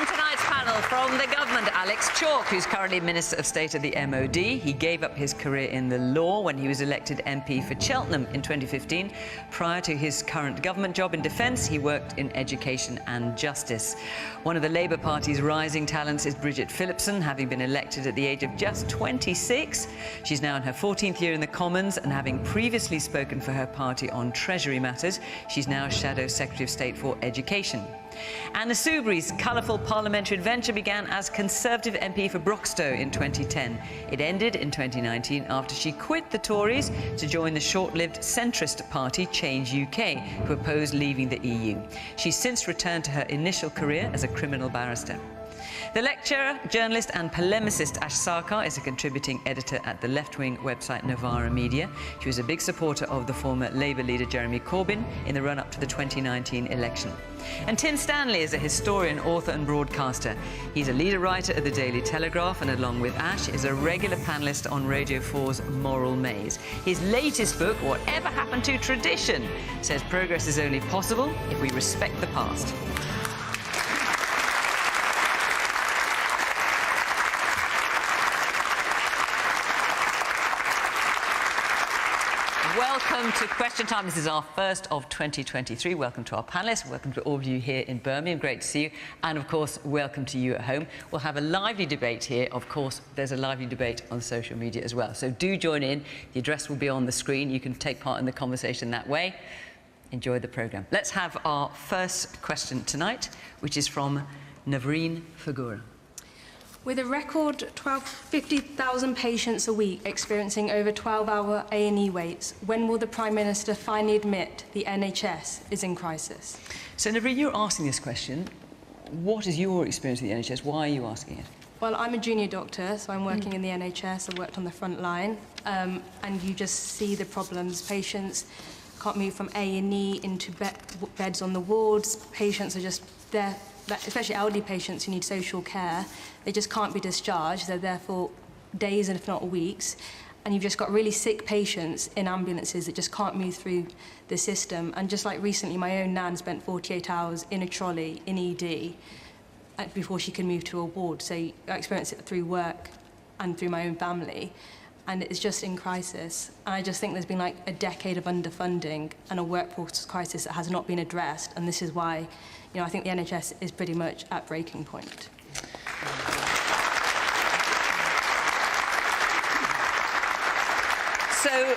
On tonight's panel, from the government, Alex Chalk, who's currently Minister of State at the MOD. He gave up his career in the law when he was elected MP for Cheltenham in 2015. Prior to his current government job in defence, he worked in education and justice. One of the Labour Party's rising talents is Bridget Phillipson, having been elected at the age of just 26. She's now in her 14th year in the Commons, and having previously spoken for her party on Treasury matters, she's now Shadow Secretary of State for Education. Anna Soubry's colourful parliamentary adventure began as Conservative MP for Broxtowe in 2010. It ended in 2019 after she quit the Tories to join the short-lived centrist party Change UK, who opposed leaving the EU. She's since returned to her initial career as a criminal barrister. The lecturer, journalist and polemicist Ash Sarkar is a contributing editor at the left-wing website Novara Media. She was a big supporter of the former Labour leader Jeremy Corbyn in the run-up to the 2019 election. And Tim Stanley is a historian, author and broadcaster. He's a leader writer at the Daily Telegraph and, along with Ash, is a regular panellist on Radio 4's Moral Maze. His latest book, Whatever Happened to Tradition, says progress is only possible if we respect the past. Welcome to Question Time. This is our first of 2023. Welcome to our panellists. Welcome to all of you here in Birmingham. Great to see you. And, of course, welcome to you at home. We'll have a lively debate here. Of course, there's a lively debate on social media as well. So do join in. The address will be on the screen. You can take part in the conversation that way. Enjoy the programme. Let's have our first question tonight, which is from Navreen Fagura. With a record 50,000 patients a week experiencing over 12-hour A&E waits, when will the Prime Minister finally admit the NHS is in crisis? So, Navreen, you're asking this question. What is your experience with the NHS? Why are you asking it? Well, I'm a junior doctor, so I'm working in the NHS. I worked on the front line, and you just see the problems. Patients can't move from A&E into beds on the wards. Patients are just there. Especially elderly patients who need social care, they just can't be discharged. They're there for days and if not weeks. And you've just got really sick patients in ambulances that just can't move through the system. And just like recently, my own nan spent 48 hours in a trolley in ED before she could move to a ward. So I experienced it through work and through my own family. And it's just in crisis. And I just think there's been like a decade of underfunding and a workforce crisis that has not been addressed. And this is why, you know, I think the NHS is pretty much at breaking point. So,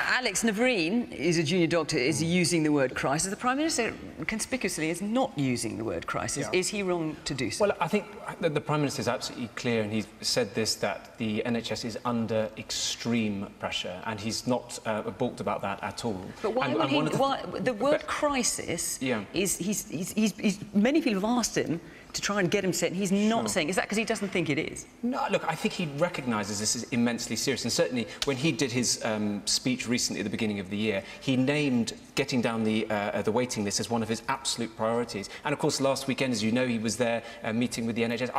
Alex, Navreen is a junior doctor, is using the word crisis. The Prime Minister conspicuously is not using the word crisis. Yeah. Is he wrong to do so? Well, I think that the Prime Minister is absolutely clear, and he's said this, that the NHS is under extreme pressure, and he's not balked about that at all. But why would the word crisis is... Many people have asked him to try and get him to say it, and he's not saying. Is that because he doesn't think it is? No, look, I think he recognises this is immensely serious, and certainly when he did his speech recently at the beginning of the year, he named getting down the waiting list as one of his absolute priorities. And of course, last weekend, as you know, he was there meeting with the NHS.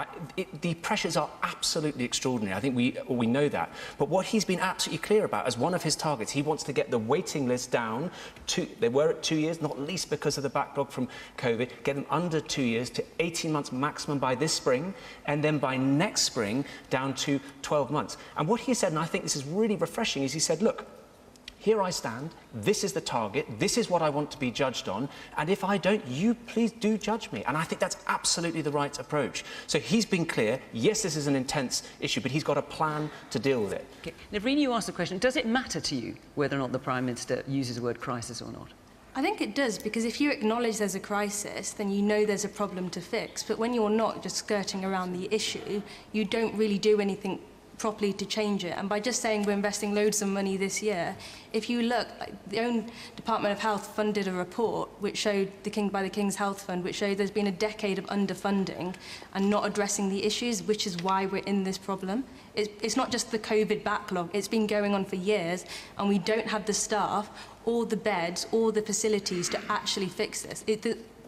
The pressures are absolutely extraordinary. I think we know that. But what he's been absolutely clear about as one of his targets, he wants to get the waiting list down to, they were at 2 years, not least because of the backlog from COVID, get them under 2 years to 18 months maximum by this spring, and then by next spring down to 12 months. And what he said, and I think this is really refreshing, is he said, look, here I stand, this is the target, this is what I want to be judged on, and if I don't, you please do judge me. And I think that's absolutely the right approach. So he's been clear, yes, this is an intense issue, but he's got a plan to deal with it. Okay. Navreen, you asked the question, does it matter to you whether or not the Prime Minister uses the word crisis or not? I think it does, because if you acknowledge there's a crisis, then you know there's a problem to fix. But when you're not just skirting around the issue, you don't really do anything properly to change it. And by just saying we're investing loads of money this year, if you look, the own Department of Health funded a report which showed by the King's Health Fund, which showed there's been a decade of underfunding and not addressing the issues, which is why we're in this problem. It's not just the COVID backlog, it's been going on for years, and we don't have the staff or the beds or the facilities to actually fix this.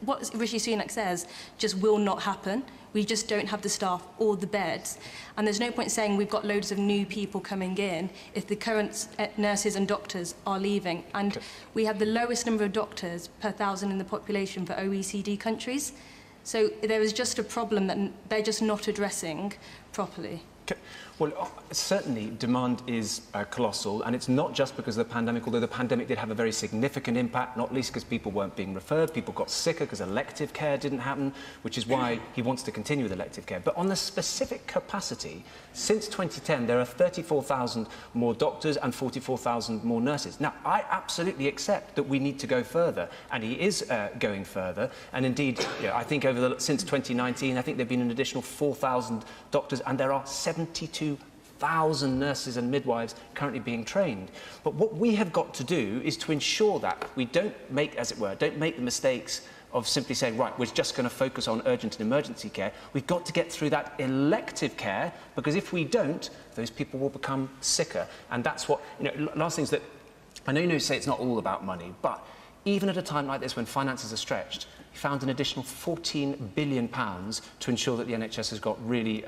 What Rishi Sunak says just will not happen. We just don't have the staff or the beds. And there's no point saying we've got loads of new people coming in if the current nurses and doctors are leaving. And we have the lowest number of doctors per thousand in the population for OECD countries. So there is just a problem that they're just not addressing properly. Okay. Well, certainly demand is colossal, and it's not just because of the pandemic, although the pandemic did have a very significant impact, not least because people weren't being referred, people got sicker because elective care didn't happen, which is why he wants to continue with elective care. But on the specific capacity, since 2010, there are 34,000 more doctors and 44,000 more nurses. Now, I absolutely accept that we need to go further, and he is going further. And indeed, I think since 2019, I think there have been an additional 4,000 doctors, and there are 72,000 nurses and midwives currently being trained. But what we have got to do is to ensure that we don't make, as it were, don't make the mistakes of simply saying, right, we're just going to focus on urgent and emergency care. We've got to get through that elective care, because if we don't, those people will become sicker. And that's what, last thing is that, I know you say it's not all about money, but even at a time like this when finances are stretched, he found an additional £14 billion to ensure that the NHS has got really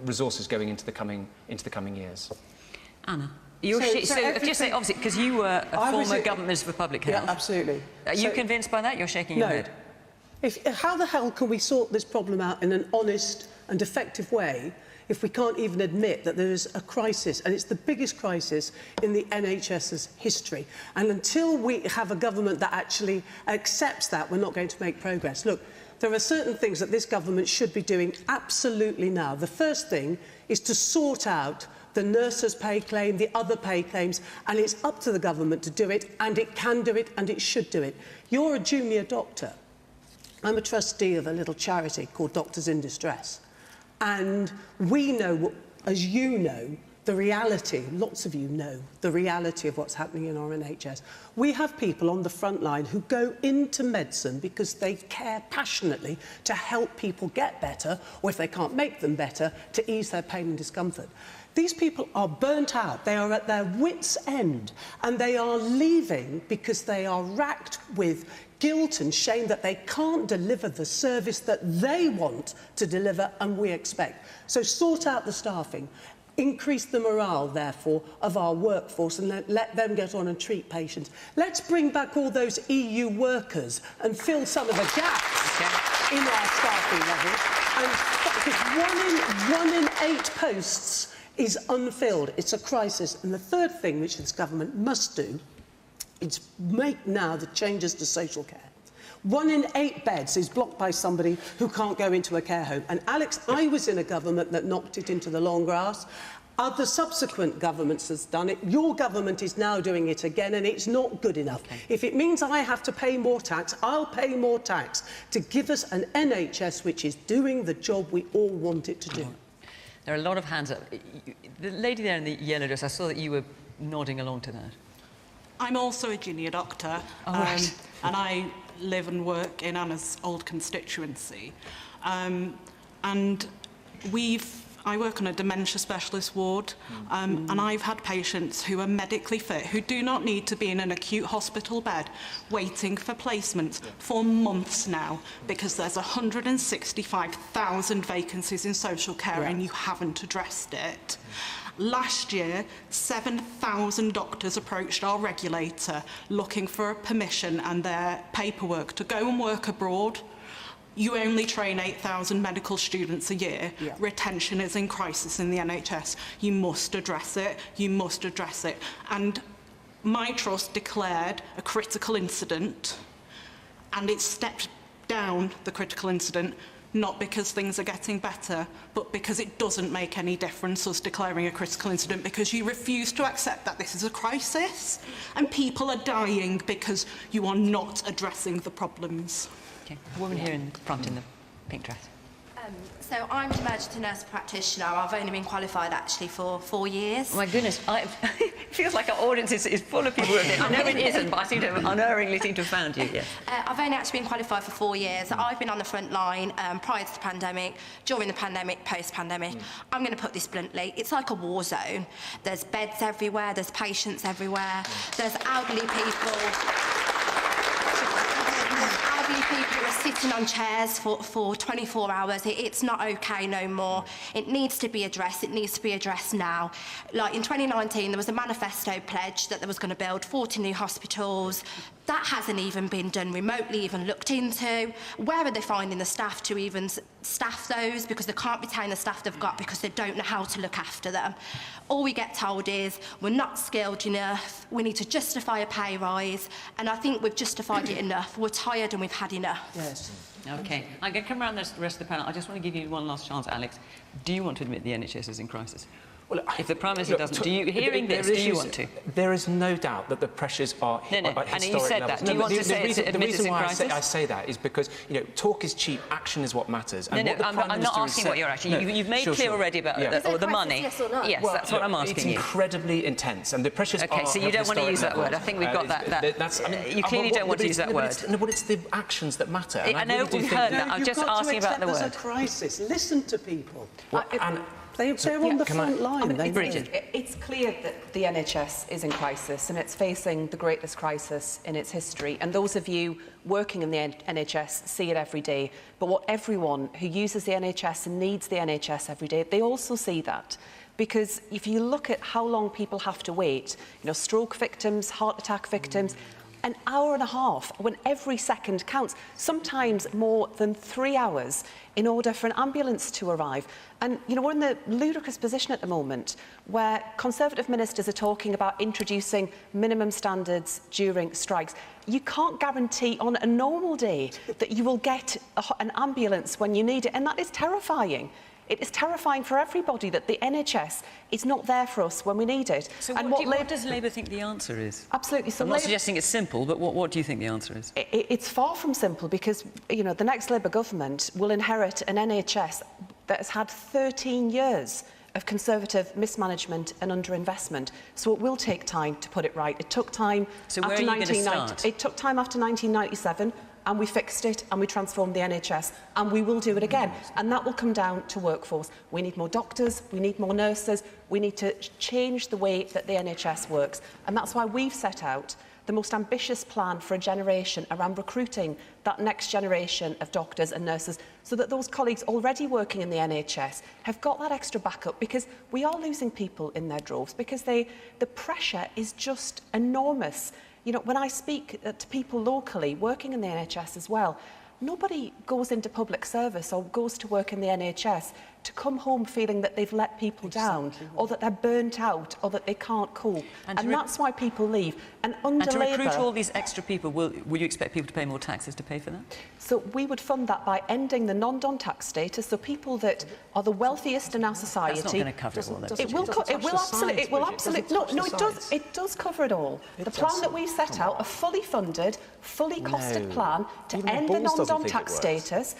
resources going into the coming years. Anna, just say, obviously, because you were a former government minister for public health. Yeah, absolutely. Are you convinced by that? You're shaking your head. How the hell can we sort this problem out in an honest and effective way if we can't even admit that there is a crisis, and it's the biggest crisis in the NHS's history? And until we have a government that actually accepts that, we're not going to make progress. Look, there are certain things that this government should be doing absolutely now. The first thing is to sort out the nurses' pay claim, the other pay claims, and it's up to the government to do it, and it can do it, and it should do it. You're a junior doctor. I'm a trustee of a little charity called Doctors in Distress. And we know, as you know, the reality, lots of you know, the reality of what's happening in our NHS. We have people on the front line who go into medicine because they care passionately to help people get better, or if they can't make them better, to ease their pain and discomfort. These people are burnt out, they are at their wits' end, and they are leaving because they are racked with guilt and shame that they can't deliver the service that they want to deliver and we expect. So sort out the staffing, increase the morale, therefore, of our workforce, and let them get on and treat patients. Let's bring back all those EU workers and fill some of the gaps in our staffing levels. And because one in 8 posts is unfilled. It's a crisis. And the third thing which this government must do is make now the changes to social care. 1 in 8 beds is blocked by somebody who can't go into a care home. And Alex, I was in a government that knocked it into the long grass. Other subsequent governments has done it. Your government is now doing it again, and it's not good enough. If it means I have to pay more tax, I'll pay more tax to give us an NHS which is doing the job we all want it to do. There are a lot of hands up. The lady there in the yellow dress, I saw that you were nodding along to that. I'm also a junior doctor, and I live and work in Anna's old constituency. And I work on a dementia specialist ward, and I've had patients who are medically fit, who do not need to be in an acute hospital bed waiting for placements for months now, because there's 165,000 vacancies in social care and you haven't addressed it. Last year, 7,000 doctors approached our regulator looking for permission and their paperwork to go and work abroad. You only train 8,000 medical students a year. Retention is in crisis in the NHS. You must address it. You must address it. And my trust declared a critical incident, and it stepped down the critical incident, not because things are getting better, but because it doesn't make any difference us declaring a critical incident, because you refuse to accept that this is a crisis and people are dying because you are not addressing the problems. Okay. A woman here in front in the pink dress. So I'm an emergency nurse practitioner. I've only been qualified actually for 4 years. Oh my goodness, it feels like our audience is full of people. I know it isn't, but I seem to unerringly seem to have found you. Yes. I've only actually been qualified for 4 years. I've been on the front line prior to the pandemic, during the pandemic, post-pandemic. I'm going to put this bluntly. It's like a war zone. There's beds everywhere. There's patients everywhere. There's elderly people. People who are sitting on chairs for 24 hours. It's not okay no more. It needs to be addressed. It needs to be addressed now. Like in 2019, there was a manifesto pledge that there was going to build 40 new hospitals, That hasn't even been done remotely, even looked into. Where are they finding the staff to even staff those? Because they can't retain the staff they've got because they don't know how to look after them. All we get told is we're not skilled enough, we need to justify a pay rise, and I think we've justified it enough. We're tired and we've had enough. Yes. OK. I'm going to come around the rest of the panel. I just want to give you one last chance, Alex. Do you want to admit the NHS is in crisis? Well, if the Prime Minister doesn't, do you, hearing this, do you want to? There is no doubt that the pressures are No, at and historic you said levels. that. Do you want to say it's the reason in why crisis? I say that is because, you know, talk is cheap, action is what matters. And No, what the I'm Prime not Minister has asking said- what you're asking. No, You've made sure, clear sure. already about Yeah. the money. Yes or no? Yes, Well, that's what I'm asking it's you. incredibly intense, and the pressures OK, are so you of don't want to historic use that levels. word. I think we've got that. You clearly don't want to use that word. No, but it's the actions that matter. I know really do we've think heard that- that. I'm You've just got to asking about the accept word. There's a crisis. Listen to people. And They're on the front line. They know. Bridget. It's clear that the NHS is in crisis and it's facing the greatest crisis in its history. And those of you working in the NHS see it every day. But what everyone who uses the NHS and needs the NHS every day, they also see that. Because if you look at how long people have to wait, you know, stroke victims, heart attack victims, an hour and a half when every second counts, sometimes more than 3 hours in order for an ambulance to arrive. And, you know, we're in the ludicrous position at the moment where Conservative ministers are talking about introducing minimum standards during strikes. You can't guarantee on a normal day that you will get an ambulance when you need it, and that is terrifying. It is terrifying for everybody that the NHS is not there for us when we need it. So and what does Labour think the answer is? Absolutely. So I'm not Labour- suggesting it's simple, but what do you think the answer is? It's far from simple because, you know, the next Labour government will inherit an NHS that has had 13 years of Conservative mismanagement and underinvestment. So it will take time to put it right. It took time So where are you going to start? It took time after 1997. And we fixed it and we transformed the NHS and we will do it again. And that will come down to workforce. We need more doctors, we need more nurses, we need to change the way that the NHS works. And that's why we've set out the most ambitious plan for a generation around recruiting that next generation of doctors and nurses so that those colleagues already working in the NHS have got that extra backup, because we are losing people in their droves because the pressure is just enormous. You know, when I speak to people locally working in the NHS as well, nobody goes into public service or goes to work in the NHS to come home feeling that they've let people down or that they're burnt out or that they can't cope. And that's why people leave. And under And to Labour, recruit all these extra people, will you expect people to pay more taxes to pay for that? so we would fund that by ending the non-dom tax status, so people that are the wealthiest in our society. That's not going to cover it all, though. It will, it does cover it all. The plan that we set out, a fully funded, fully costed plan to end the non-dom tax status.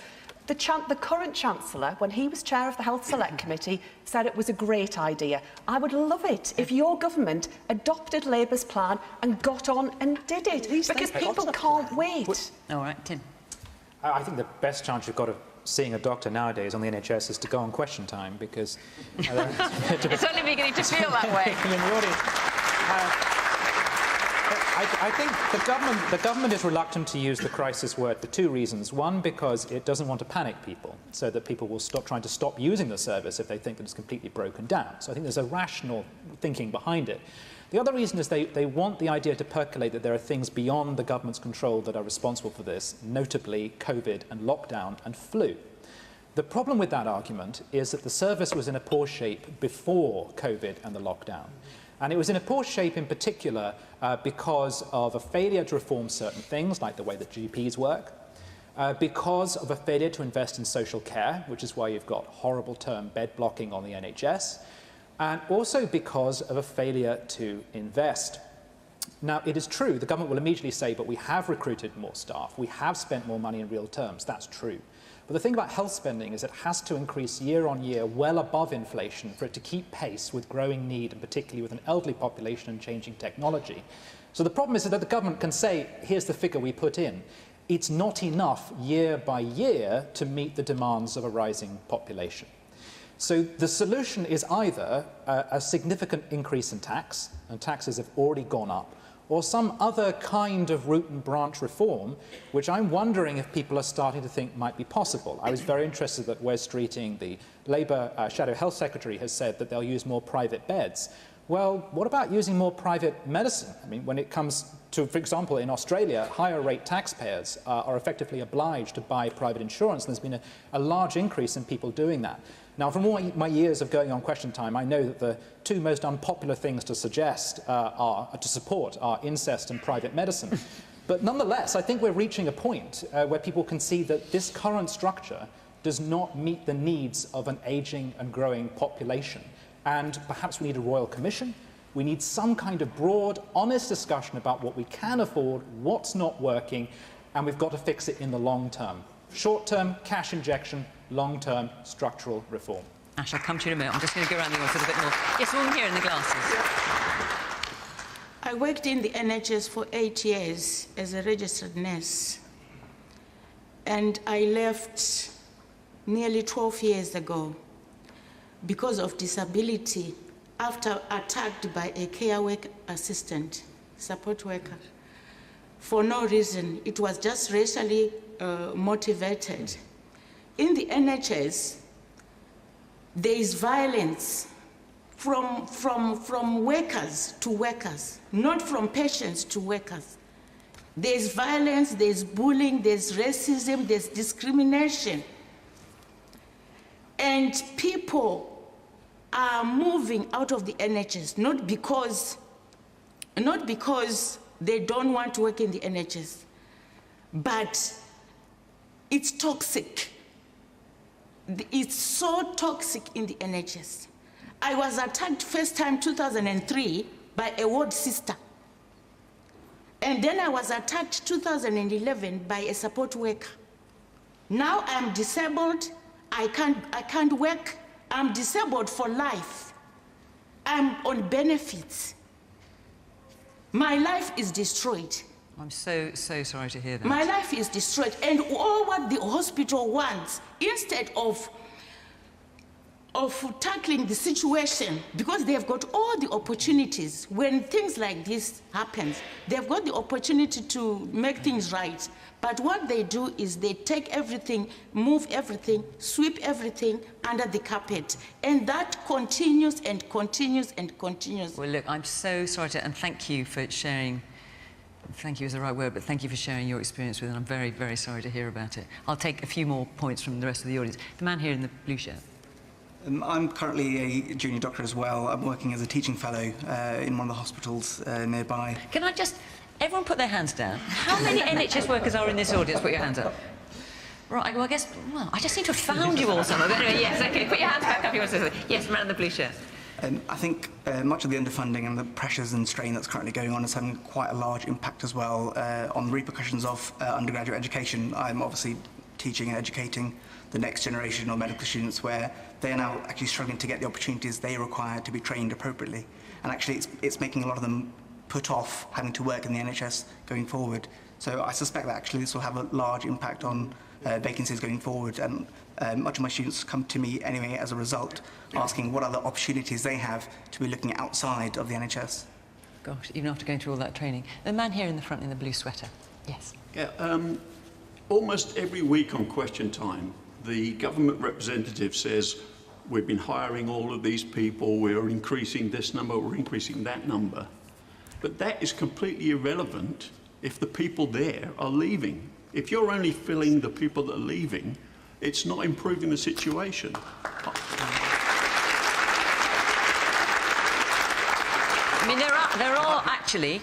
The current Chancellor, when he was chair of the Health Select Committee, said it was a great idea. I would love it if your government adopted Labour's plan and got on and did it, because people can't wait. All right, Tim. I think the best chance you've got of seeing a doctor nowadays on the NHS is to go on Question Time, because It's only beginning to feel that way. in the audience. I think the government is reluctant to use the crisis word for two reasons. One, because it doesn't want to panic people, so that people will stop trying to stop using the service if they think that it's completely broken down. So I think there's a rational thinking behind it. The other reason is they want the idea to percolate that there are things beyond the government's control that are responsible for this, notably COVID and lockdown and flu. The problem with that argument is that the service was in a poor shape before COVID and the lockdown. And it was in a poor shape in particular because of a failure to reform certain things, like the way that GPs work, because of a failure to invest in social care, which is why you've got horrible term bed blocking on the NHS, and also because of a failure to invest. Now, it is true, the government will immediately say, but we have recruited more staff, we have spent more money in real terms. That's true. But the thing about health spending is it has to increase year on year well above inflation for it to keep pace with growing need, and particularly with an elderly population and changing technology. So the problem is that the government can say, here's the figure we put in. It's not enough year by year to meet the demands of a rising population. So the solution is either a significant increase in tax, and taxes have already gone up, or some other kind of root and branch reform, which I'm wondering if people are starting to think might be possible. I was very interested that Wes Streeting, the Labour Shadow Health Secretary, has said that they'll use more private beds. well, what about using more private medicine? I mean, when it comes to, for example, in Australia, higher rate taxpayers are effectively obliged to buy private insurance, and there's been a large increase in people doing that. Now, from all my years of going on Question Time, I know that the two most unpopular things to support are incest and private medicine. But nonetheless, I think we're reaching a point where people can see that this current structure does not meet the needs of an ageing and growing population. And perhaps we need a royal commission. We need some kind of broad, honest discussion about what we can afford, what's not working, and we've got to fix it in the long term. Short-term cash injection, long-term structural reform. Ash, I'll come to you in a minute. I'm just going to go around the office a bit more. Yes, one here in the glasses. I worked in the NHS for 8 years as a registered nurse, and I left nearly 12 years ago because of disability after attacked by a care work assistant, support worker, for no reason. It was just racially motivated. In the NHS, there is violence from workers to workers, not from patients to workers. There's violence, there's bullying, there's racism, there's discrimination. And people are moving out of the NHS, not because they don't want to work in the NHS, but it's toxic. It's so toxic in the NHS. I was attacked first time 2003 by a ward sister. And then I was attacked 2011 by a support worker. Now I'm disabled, I can't work, I'm disabled for life. I'm on benefits. My life is destroyed. I'm so sorry to hear that. My life is destroyed. And all what the hospital wants, instead of tackling the situation, because they've got all the opportunities, when things like this happens, they've got the opportunity to make things right. But what they do is they take everything, move everything, sweep everything under the carpet. And that continues and continues and continues. Well, look, I'm so sorry to, and thank you for sharing. Thank you is the right word, but thank you for sharing your experience with it. I'm very, very sorry to hear about it. I'll take a few more points from the rest of the audience. The man here in the blue shirt. I'm currently a junior doctor as well. I'm working as a teaching fellow in one of the hospitals nearby. Can I just... Everyone put their hands down. How many NHS workers are in this audience? Put your hands up. Right, well, I guess... Well, I just seem to have found you all somewhere. But anyway, yes, OK, put your hands back up if you want to say something. Yes, man in the blue shirt. I think much of the underfunding and the pressures and strain that's currently going on is having quite a large impact as well on the repercussions of undergraduate education. I'm obviously teaching and educating the next generation of medical students where they are now actually struggling to get the opportunities they require to be trained appropriately. And actually it's making a lot of them put off having to work in the NHS going forward. So I suspect that actually this will have a large impact on vacancies going forward. And much of my students come to me anyway as a result, asking what other opportunities they have to be looking outside of the NHS. Gosh, even after going through all that training. The man here in the front in the blue sweater. Yes. Yeah, almost every week on Question Time, the government representative says, we've been hiring all of these people, we're increasing this number, we're increasing that number. But that is completely irrelevant if the people there are leaving. If you're only filling the people that are leaving, it's not improving the situation. I mean, there are actually,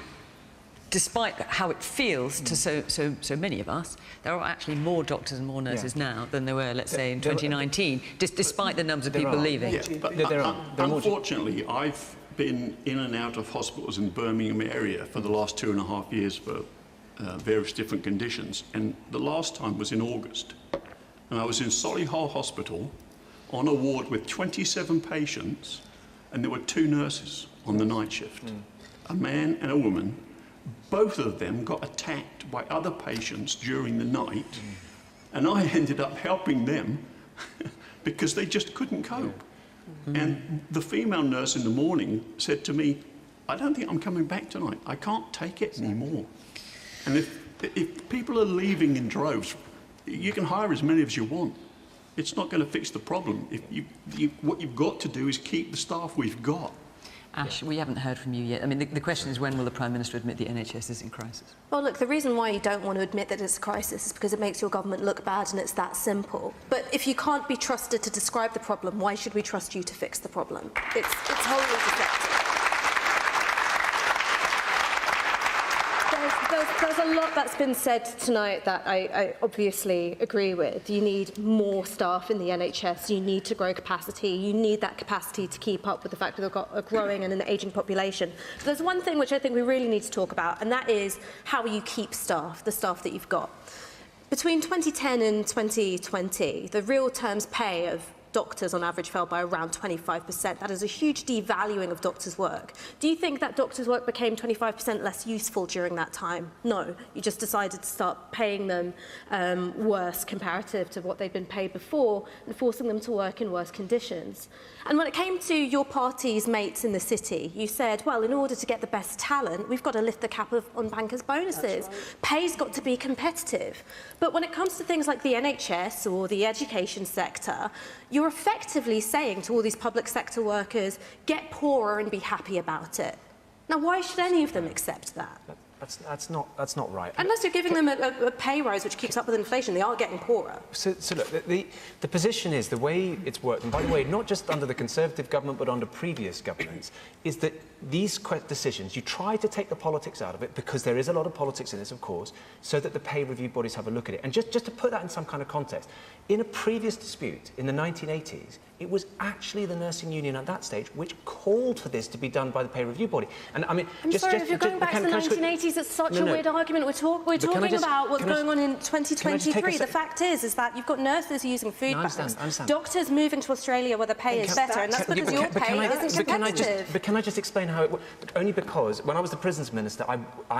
despite how it feels to so many of us, there are actually more doctors and more nurses now than there were, let's say, in 2019, despite the numbers of people leaving. Yeah, but unfortunately, I've been in and out of hospitals in the Birmingham area for the last 2.5 years for various different conditions, and the last time was in August. And I was in Solihull Hospital on a ward with 27 patients, and there were 2 nurses on the night shift, a man and a woman. Both of them got attacked by other patients during the night, and I ended up helping them because they just couldn't cope. And the female nurse in the morning said to me, I don't think I'm coming back tonight. I can't take it anymore. And if people are leaving in droves, you can hire as many as you want. It's not going to fix the problem. What you've got to do is keep the staff we've got. Ash, we haven't heard from you yet. I mean, the question is, when will the Prime Minister admit the NHS is in crisis? Well, look, the reason why you don't want to admit that it's a crisis is because it makes your government look bad, and it's that simple. But if you can't be trusted to describe the problem, why should we trust you to fix the problem? It's wholly deceptive. There's a lot that's been said tonight that I obviously agree with. You need more staff in the NHS, you need to grow capacity, you need that capacity to keep up with the fact that we've got a growing and an ageing population. But there's one thing which I think we really need to talk about, and that is how you keep staff, the staff that you've got. Between 2010 and 2020, the real terms pay of doctors on average fell by around 25%. That is a huge devaluing of doctors' work. Do you think that doctors' work became 25% less useful during that time? No. You just decided to start paying them worse comparative to what they'd been paid before and forcing them to work in worse conditions. And when it came to your party's mates in the city, you said, well, in order to get the best talent, we've got to lift the cap on bankers' bonuses. Right. Pay's got to be competitive. But when it comes to things like the NHS or the education sector, you're effectively saying to all these public sector workers, get poorer and be happy about it. Now, why should any of them accept that? That's not right. Unless you're giving them a pay rise which keeps up with inflation, they are getting poorer. So look, the position is, the way it's worked, and by the way, not just under the Conservative government, but under previous governments, is that these decisions, you try to take the politics out of it, because there is a lot of politics in this, of course, so that the pay review bodies have a look at it. And just to put that in some kind of context, in a previous dispute in the 1980s, it was actually the nursing union at that stage which called for this to be done by the pay review body. And I mean, I'm sorry, if you're going back to the 1980s, it's such a weird argument. We're talking about what's going on in 2023. The fact is that you've got nurses using food banks, doctors moving to Australia where the pay is better, and that's because your pay isn't competitive. But can I just explain how it works? Only because when I was the Prisons Minister, I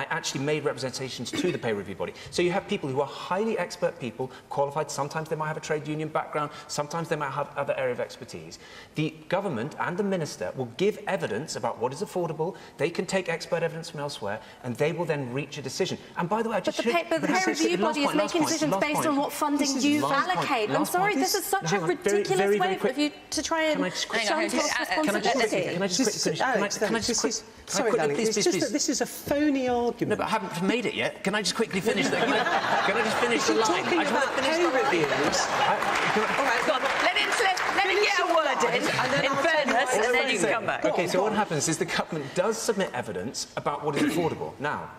actually made representations to the pay review body. So you have people who are highly expert people, qualified. Sometimes they might have a trade union background, sometimes they might have other area of expertise. The government and the minister will give evidence about what is affordable. They can take expert evidence from elsewhere, and they will then reach a decision. And by the way, but the pay review body is making decisions based on what funding you allocate. I'm sorry, this is such a ridiculous way of you to try and shunt off responsibility. Can I just finish? Sorry, darling, it's just that this is a phony argument. No, but I haven't made it yet. Can I just quickly finish that? Can I just finish the line? Talking about pay reviews. All right, go on. Let him get a word in fairness, and then you can come back. Okay, so what happens is the government does submit evidence about what is affordable. Now,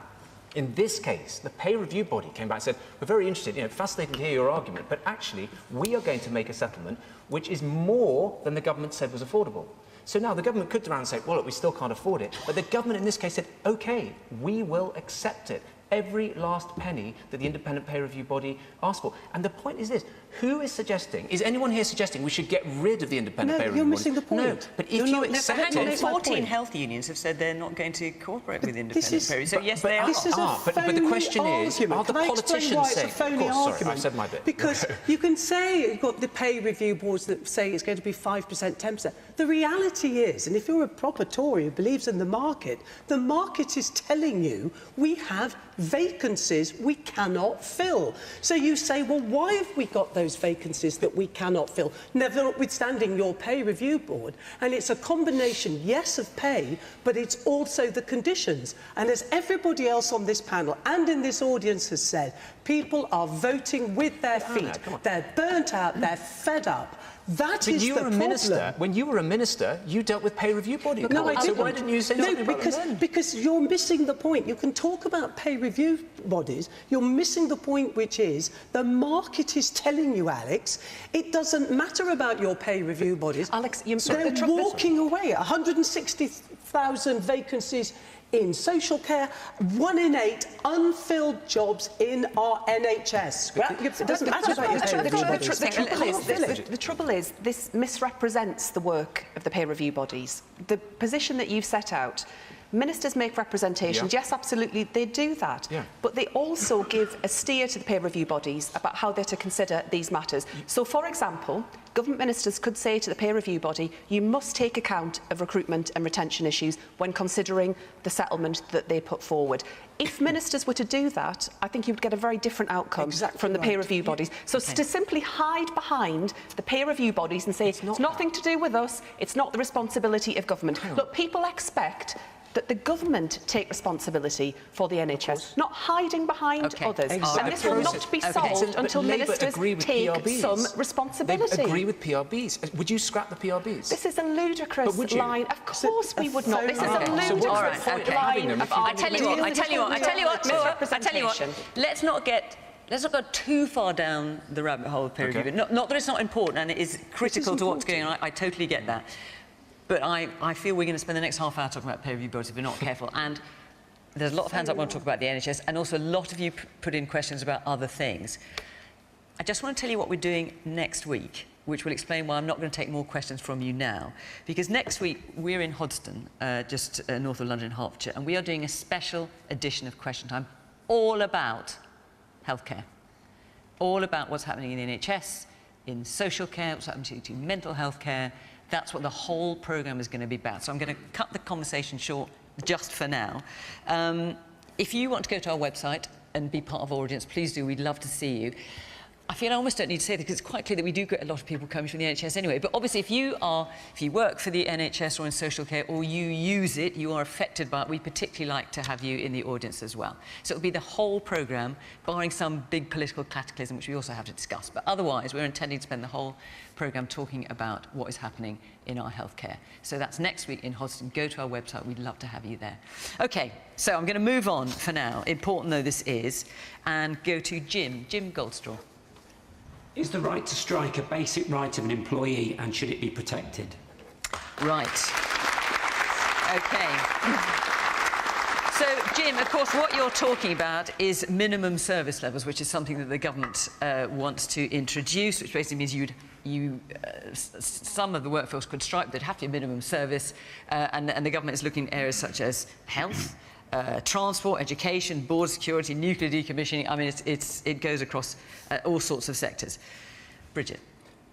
in this case, the pay review body came back and said, we're very interested, fascinating to hear your argument, but actually, we are going to make a settlement which is more than the government said was affordable. So now the government could turn around and say, well, look, we still can't afford it. But the government in this case said, OK, we will accept it. Every last penny that the independent pay review body asked for. And the point is this, who is suggesting, is anyone here suggesting we should get rid of the independent pay review body? No, you're missing the point. No, but if you accept it... 14 health unions have said they're not going to cooperate with independent pay review, so yes, they are. This is a but the question is, are the politicians saying... It's a phony argument? Sorry, I've said my bit. Because you can say you've got the pay review boards that say it's going to be 5%, 10%. The reality is, and if you're a proper Tory who believes in the market is telling you we have vacancies we cannot fill. So you say, well, why have we got those vacancies that we cannot fill, notwithstanding your pay review board? And it's a combination, yes, of pay, but it's also the conditions. And as everybody else on this panel and in this audience has said, people are voting with their feet. They're burnt out, they're fed up. That is the problem. When you were a minister, you dealt with pay review bodies. No, I didn't. So why didn't you say something about them then? Because you're missing the point. You can talk about pay review bodies. You're missing the point, which is the market is telling you, Alex, it doesn't matter about your pay review bodies. Alex, they're walking away. 160,000 vacancies in social care, 1 in 8 unfilled jobs in our NHS. It doesn't matter about your pay review bodies. The trouble is, this misrepresents the work of the pay review bodies. The position that you've set out, ministers make representations. Yes, absolutely, they do that. But they also give a steer to the peer review bodies about how they're to consider these matters. So, for example, government ministers could say to the peer review body, you must take account of recruitment and retention issues when considering the settlement that they put forward. If ministers were to do that, I think you would get a very different outcome from the peer review bodies. So to simply hide behind the peer review bodies and say it's nothing to do with us, it's not the responsibility of government. Look, people expect that the government take responsibility for the NHS, not hiding behind others. And this will not be solved until ministers take some responsibility. They agree with PRBs. Would you scrap the PRBs? This is a ludicrous line. Of course we would not. This is a ludicrous line of I tell you what. Let's not go too far down the rabbit hole of peer review. Not that it's not important, and it is critical to what's going on. I totally get that. But I feel we're going to spend the next half hour talking about peer review bodies if we're not careful. And there's a lot of hands up want to talk about the NHS, and also a lot of you put in questions about other things. I just want to tell you what we're doing next week, which will explain why I'm not going to take more questions from you now. Because next week, we're in Hoddesdon, just north of London, Hertfordshire, and we are doing a special edition of Question Time all about healthcare. All about what's happening in the NHS, in social care, what's happening to mental health care. That's what the whole programme is going to be about. So I'm going to cut the conversation short just for now. If you want to go to our website and be part of our audience, please do. We'd love to see you. I feel I almost don't need to say that because it's quite clear that we do get a lot of people coming from the NHS anyway. But obviously, if you work for the NHS or in social care, or you use it, you are affected by it, we particularly like to have you in the audience as well. So it'll be the whole programme, barring some big political cataclysm, which we also have to discuss. But otherwise, we're intending to spend the whole programme talking about what is happening in our healthcare. So that's next week in Hoddesdon. Go to our website. We'd love to have you there. OK, so I'm going to move on for now, important though this is, and go to Jim Goldstraw. Is the right to strike a basic right of an employee, and should it be protected? Right. OK. So, Jim, of course, what you're talking about is minimum service levels, which is something that the government wants to introduce, which basically means some of the workforce could strike, but there'd have to be a minimum service, and the government is looking at areas such as health, transport, education, border security, nuclear decommissioning. I mean, it goes across all sorts of sectors. Bridget.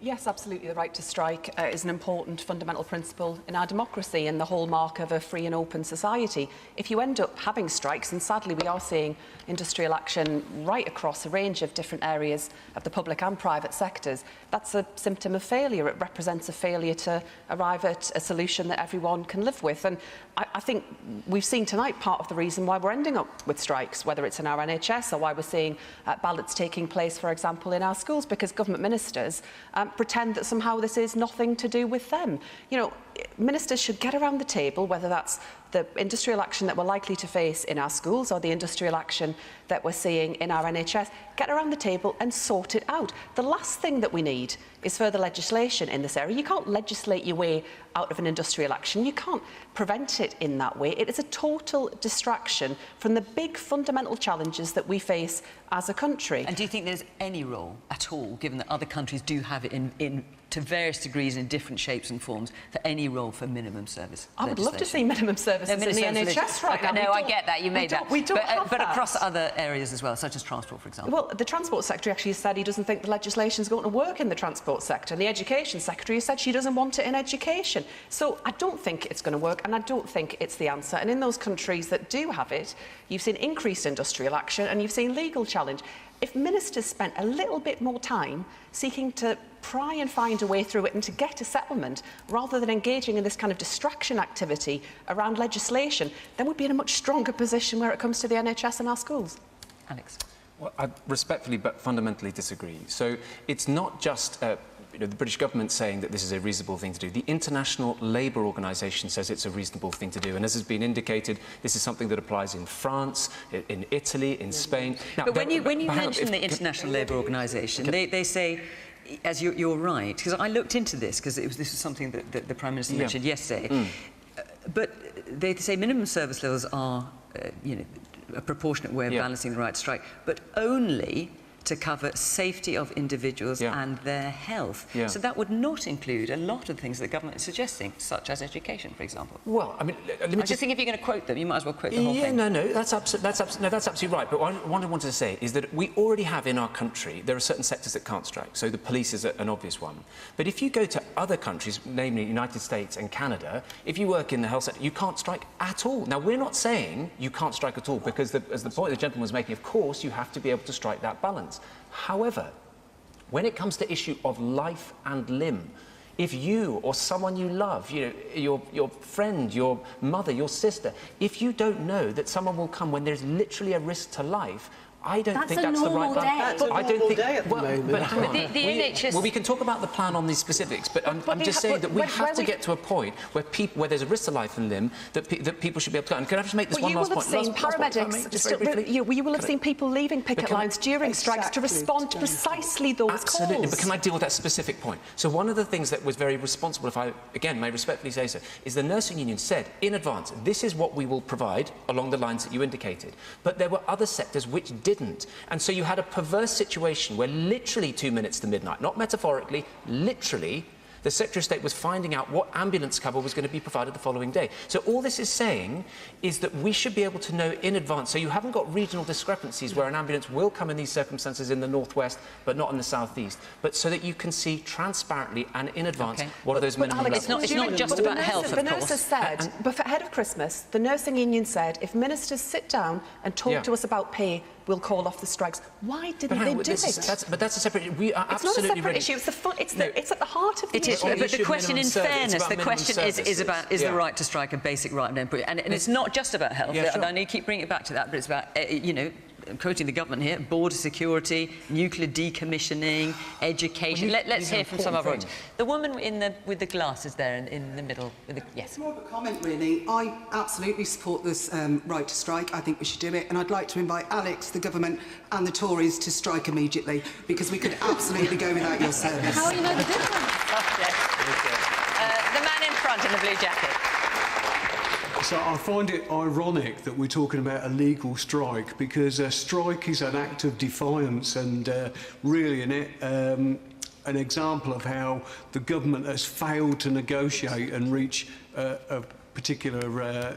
Yes, absolutely. The right to strike is an important fundamental principle in our democracy and the hallmark of a free and open society. If you end up having strikes, and sadly we are seeing industrial action right across a range of different areas of the public and private sectors, that's a symptom of failure. It represents a failure to arrive at a solution that everyone can live with. And I think we've seen tonight part of the reason why we're ending up with strikes, whether it's in our NHS or why we're seeing ballots taking place, for example, in our schools, because government ministers pretend that somehow this is nothing to do with them. You know, ministers should get around the table, whether that's the industrial action that we're likely to face in our schools or the industrial action that we're seeing in our NHS, get around the table and sort it out. The last thing that we need is further legislation in this area. You can't legislate your way out of an industrial action. You can't prevent it in that way. It is a total distraction from the big fundamental challenges that we face as a country. And do you think there's any role at all, given that other countries do have it in to various degrees in different shapes and forms, for any role for minimum service? I would love to see minimum services in the NHS right now. No, I get that, you made that. We don't have but that. Across other areas as well, such as transport, for example. Well, the Transport Secretary actually said he doesn't think the legislation is going to work in the transport sector. And the Education Secretary has said she doesn't want it in education. So I don't think it's going to work, and I don't think it's the answer. And in those countries that do have it, you've seen increased industrial action and you've seen legal challenge. If ministers spent a little bit more time seeking to try and find a way through it and to get a settlement, rather than engaging in this kind of distraction activity around legislation, then we'd be in a much stronger position where it comes to the NHS and our schools. Alex. Well, I respectfully but fundamentally disagree. So it's not just the British government saying that this is a reasonable thing to do. The International Labour Organization says it's a reasonable thing to do. And as has been indicated, this is something that applies in France, in Italy, in Spain. Now, but when you mention the International Labour Organization, they say, as you're right, because I looked into this, because this was something that the Prime Minister mentioned yesterday. But they say minimum service levels are, a proportionate way of balancing the right to strike, but only to cover safety of individuals and their health. So that would not include a lot of things that the government is suggesting, such as education, for example. Well, I mean, let me just think if you're going to quote them, you might as well quote the whole thing. No, that's absolutely right. But what I wanted to say is that we already have in our country, there are certain sectors that can't strike. So the police is an obvious one. But if you go to other countries, namely United States and Canada, if you work in the health sector, you can't strike at all. Now, we're not saying you can't strike at all, because as the point the gentleman was making, of course, you have to be able to strike that balance. However, when it comes to issue of life and limb, if you or someone you love, your friend, your mother, your sister, if you don't know that someone will come when there's literally a risk to life, I don't think that's the right balance. I don't think day at the moment. But the NHS... Well, we can talk about the plan on these specifics, but I'm just saying that we have to get to a point where there's a risk to life and limb that people should be able to... And can I just make this one last point? You will have seen paramedics, you will have seen people leaving picket lines during strikes to respond to precisely those Absolutely, calls. but can I deal with that specific point? So one of the things that was very responsible, if I, again, may respectfully say so, is the nursing union said in advance, this is what we will provide along the lines that you indicated. But there were other sectors which didn't. And so you had a perverse situation where literally 2 minutes to midnight, not metaphorically, literally, the Secretary of State was finding out what ambulance cover was going to be provided the following day. So all this is saying is that we should be able to know in advance, so you haven't got regional discrepancies where an ambulance will come in these circumstances in the northwest but not in the southeast, but so that you can see transparently and in advance what are those minimum levels. It's not just about health, of course. The nurses said, but ahead of Christmas, the nursing union said, if ministers sit down and talk to us about pay, we'll call off the strikes. Why didn't they do it? But that's a separate... We are it's absolutely not a separate issue. It's at the heart of the issue. But the question, in fairness, the question is the right to strike a basic right of input, and it's not just about health. And I need to keep bringing it back to that, but it's about I'm quoting the government here: border security, nuclear decommissioning, education. Let's hear from some of our... The woman with the glasses there in the middle. Yes. More of a comment, really. I absolutely support this right to strike. I think we should do it, and I'd like to invite Alex, the government, and the Tories to strike immediately, because we could absolutely go without your service. How do you know the difference? The man in front in the blue jacket. So I find it ironic that we're talking about a legal strike, because a strike is an act of defiance and really an example of how the government has failed to negotiate and reach a particular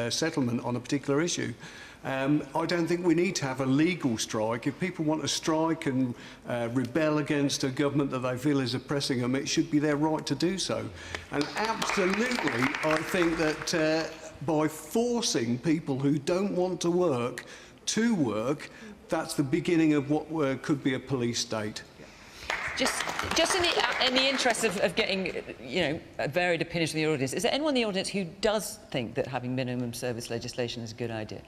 settlement on a particular issue. I don't think we need to have a legal strike. If people want to strike and rebel against a government that they feel is oppressing them, it should be their right to do so. And absolutely, I think that by forcing people who don't want to work, that's the beginning of what could be a police state. Just in the interest of getting, a varied opinion from the audience, is there anyone in the audience who does think that having minimum service legislation is a good idea?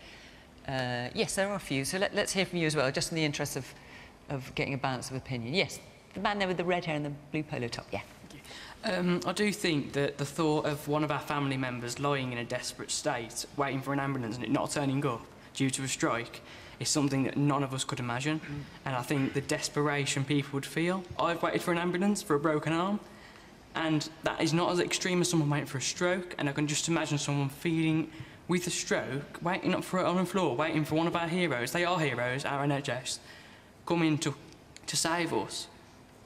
Yes, there are a few. So let's hear from you as well, just in the interest of getting a balance of opinion. Yes, the man there with the red hair and the blue polo top. Yeah. I do think that the thought of one of our family members lying in a desperate state, waiting for an ambulance and it not turning up due to a strike, is something that none of us could imagine. And I think the desperation people would feel. I've waited for an ambulance for a broken arm, and that is not as extreme as someone waiting for a stroke. And I can just imagine someone feeling with a stroke, waiting up on the floor, waiting for one of our heroes. They are heroes, our NHS, coming to save us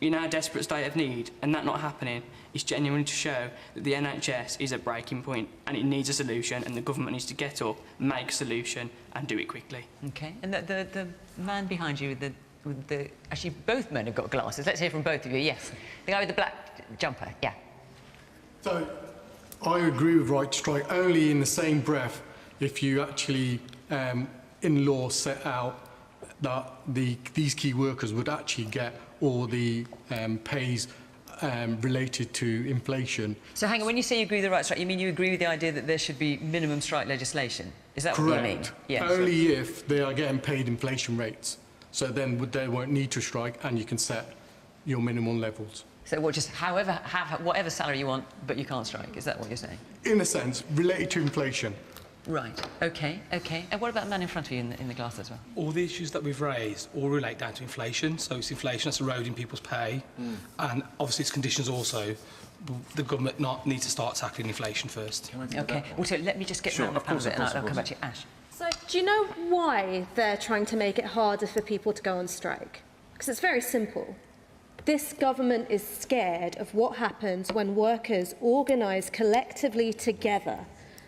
in our desperate state of need, and that not happening is genuinely to show that the NHS is at breaking point and it needs a solution, and the government needs to get up, make a solution and do it quickly. OK. And the man behind you with the... Actually, both men have got glasses. Let's hear from both of you. Yes. The guy with the black jumper. Yeah. So, I agree with right to strike, only in the same breath if you actually, in law, set out that these key workers would actually get all the pays related to inflation. So hang on, when you say you agree with the right to strike, you mean you agree with the idea that there should be minimum strike legislation? Is that Correct. what you mean? Yes. Only if they are getting paid inflation rates. So then they won't need to strike, and you can set your minimum levels. So what, just have whatever salary you want, but you can't strike? Is that what you're saying? In a sense, related to inflation. Right. OK. And what about the man in front of you in the glass as well? All the issues that we've raised all relate down to inflation. So it's inflation that's eroding people's pay, and obviously it's conditions also. The government needs to start tackling inflation first. OK. Also, let me just get round the panel and I'll come back to you. Ash. So do you know why they're trying to make it harder for people to go on strike? Because it's very simple. This government is scared of what happens when workers organise collectively together.